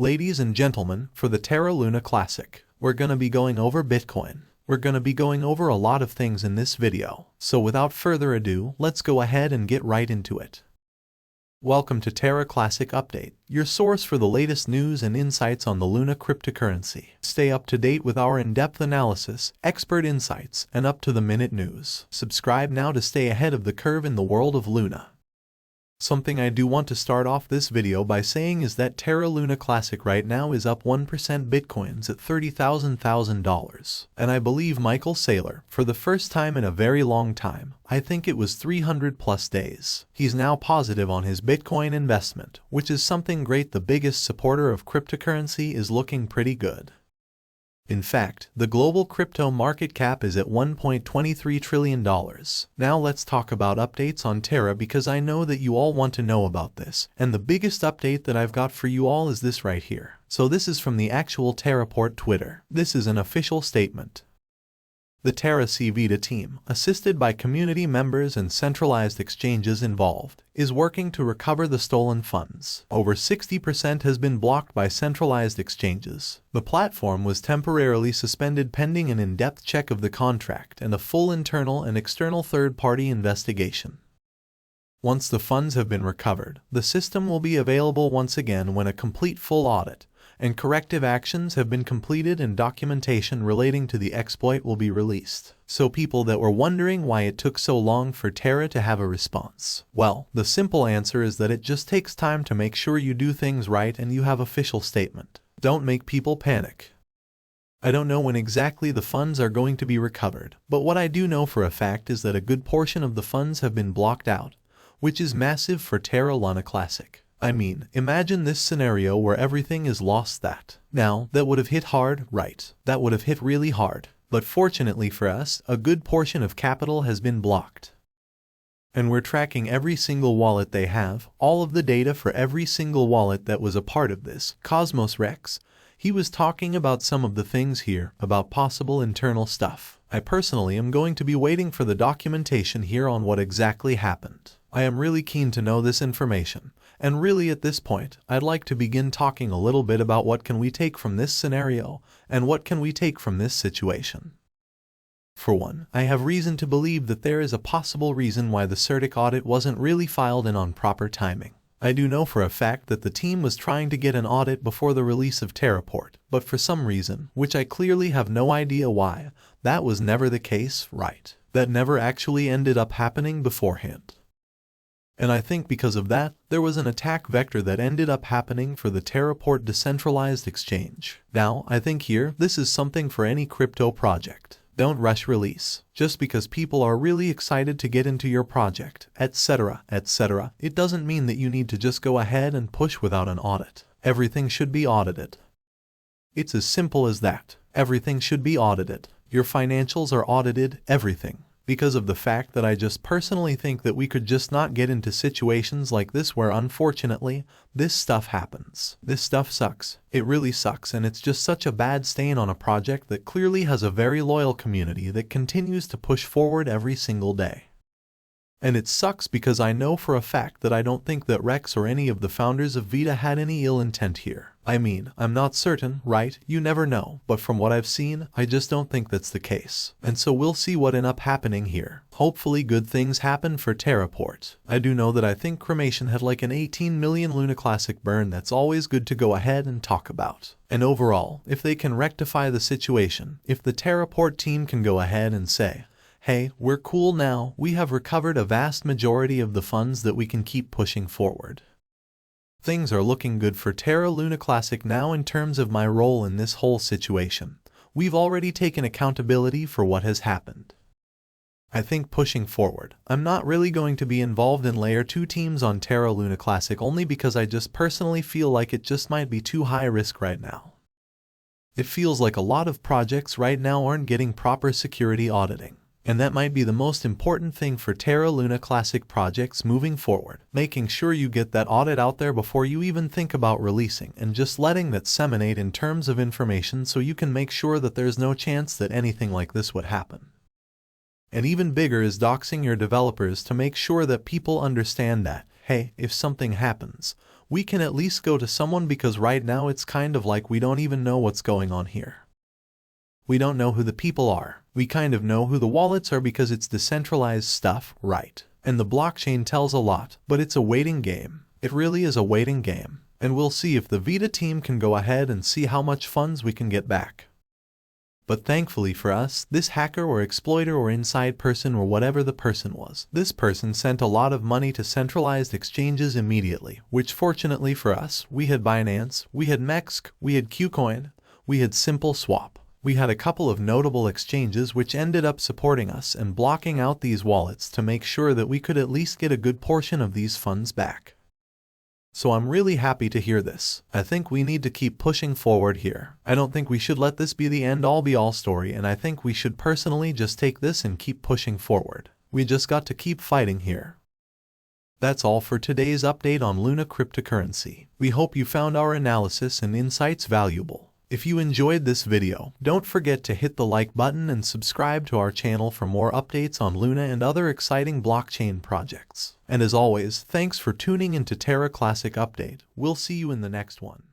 Ladies and gentlemen, for the Terra Luna Classic, we're gonna be going over Bitcoin. We're gonna be going over a lot of things in this video, so without further ado, let's go ahead and get right into it. Welcome to Terra Classic Update, your source for the latest news and insights on the Luna cryptocurrency. Stay up to date with our in-depth analysis, expert insights, and up-to-the-minute news. Subscribe now to stay ahead of the curve in the world of Luna. Something I do want to start off this video by saying is that Terra Luna Classic right now is up 1% Bitcoins at $30,000. And I believe Michael Saylor, for the first time in a very long time, I think it was 300 plus days, he's now positive on his Bitcoin investment, which is something great. The biggest supporter of cryptocurrency is looking pretty good. In fact, the global crypto market cap is at $1.23 trillion. Now let's talk about updates on Terra because I know that you all want to know about this. And the biggest update that I've got for you all is this right here. So this is from the actual Terraport Twitter. This is an official statement. The Terra CVDA team, assisted by community members and centralized exchanges involved, is working to recover the stolen funds. Over 60% has been blocked by centralized exchanges. The platform was temporarily suspended pending an in-depth check of the contract and a full internal and external third-party investigation. Once the funds have been recovered, the system will be available once again when a complete full audit and corrective actions have been completed and documentation relating to the exploit will be released. So people that were wondering why it took so long for Terra to have a response, well, the simple answer is that it just takes time to make sure you do things right and you have official statement. Don't make people panic. I don't know when exactly the funds are going to be recovered, but what I do know for a fact is that a good portion of the funds have been blocked out, which is massive for Terra Luna Classic. I mean, imagine this scenario where everything is lost. That would have hit hard, right? That would have hit really hard. But fortunately for us, a good portion of capital has been blocked. And we're tracking every single wallet they have, all of the data for every single wallet that was a part of this. Cosmos Rex, he was talking about some of the things here, about possible internal stuff. I personally am going to be waiting for the documentation here on what exactly happened. I am really keen to know this information. And really at this point, I'd like to begin talking a little bit about what can we take from this scenario and what can we take from this situation. For one, I have reason to believe that there is a possible reason why the CertiK audit wasn't really filed in on proper timing. I do know for a fact that the team was trying to get an audit before the release of Terraport, but for some reason, which I clearly have no idea why, that was never the case, right? That never actually ended up happening beforehand. And I think because of that, there was an attack vector that ended up happening for the Terraport decentralized exchange. Now, I think here, this is something for any crypto project. Don't rush release. Just because people are really excited to get into your project, etc., etc., it doesn't mean that you need to just go ahead and push without an audit. Everything should be audited. It's as simple as that. Everything should be audited. Your financials are audited, everything. Because of the fact that I just personally think that we could just not get into situations like this where unfortunately, this stuff happens. This stuff sucks. It really sucks, and it's just such a bad stain on a project that clearly has a very loyal community that continues to push forward every single day. And it sucks because I know for a fact that I don't think that Rex or any of the founders of Vita had any ill intent here. I mean, I'm not certain, right? You never know. But from what I've seen, I just don't think that's the case. And so we'll see what ends up happening here. Hopefully good things happen for Terraport. I do know that I think cremation had like an 18 million Luna Classic burn that's always good to go ahead and talk about. And overall, if they can rectify the situation, if the Terraport team can go ahead and say, hey, we're cool now, we have recovered a vast majority of the funds that we can keep pushing forward. Things are looking good for Terra Luna Classic now in terms of my role in this whole situation. We've already taken accountability for what has happened. I think pushing forward, I'm not really going to be involved in Layer 2 teams on Terra Luna Classic only because I just personally feel like it just might be too high risk right now. It feels like a lot of projects right now aren't getting proper security auditing. And that might be the most important thing for Terra Luna Classic projects moving forward, making sure you get that audit out there before you even think about releasing and just letting that disseminate in terms of information so you can make sure that there's no chance that anything like this would happen. And even bigger is doxing your developers to make sure that people understand that, hey, if something happens, we can at least go to someone, because right now it's kind of like we don't even know what's going on here. We don't know who the people are. We kind of know who the wallets are because it's decentralized stuff, right? And the blockchain tells a lot, but it's a waiting game. It really is a waiting game. And we'll see if the Vita team can go ahead and see how much funds we can get back. But thankfully for us, this hacker or exploiter or inside person or whatever the person was, this person sent a lot of money to centralized exchanges immediately, which fortunately for us, we had Binance, we had Mex, we had Qcoin, we had Simple Swap. We had a couple of notable exchanges which ended up supporting us and blocking out these wallets to make sure that we could at least get a good portion of these funds back. So I'm really happy to hear this. I think we need to keep pushing forward here. I don't think we should let this be the end-all be-all story, and I think we should personally just take this and keep pushing forward. We just got to keep fighting here. That's all for today's update on Luna cryptocurrency. We hope you found our analysis and insights valuable. If you enjoyed this video, don't forget to hit the like button and subscribe to our channel for more updates on Luna and other exciting blockchain projects. And as always, thanks for tuning into Terra Classic Update. We'll see you in the next one.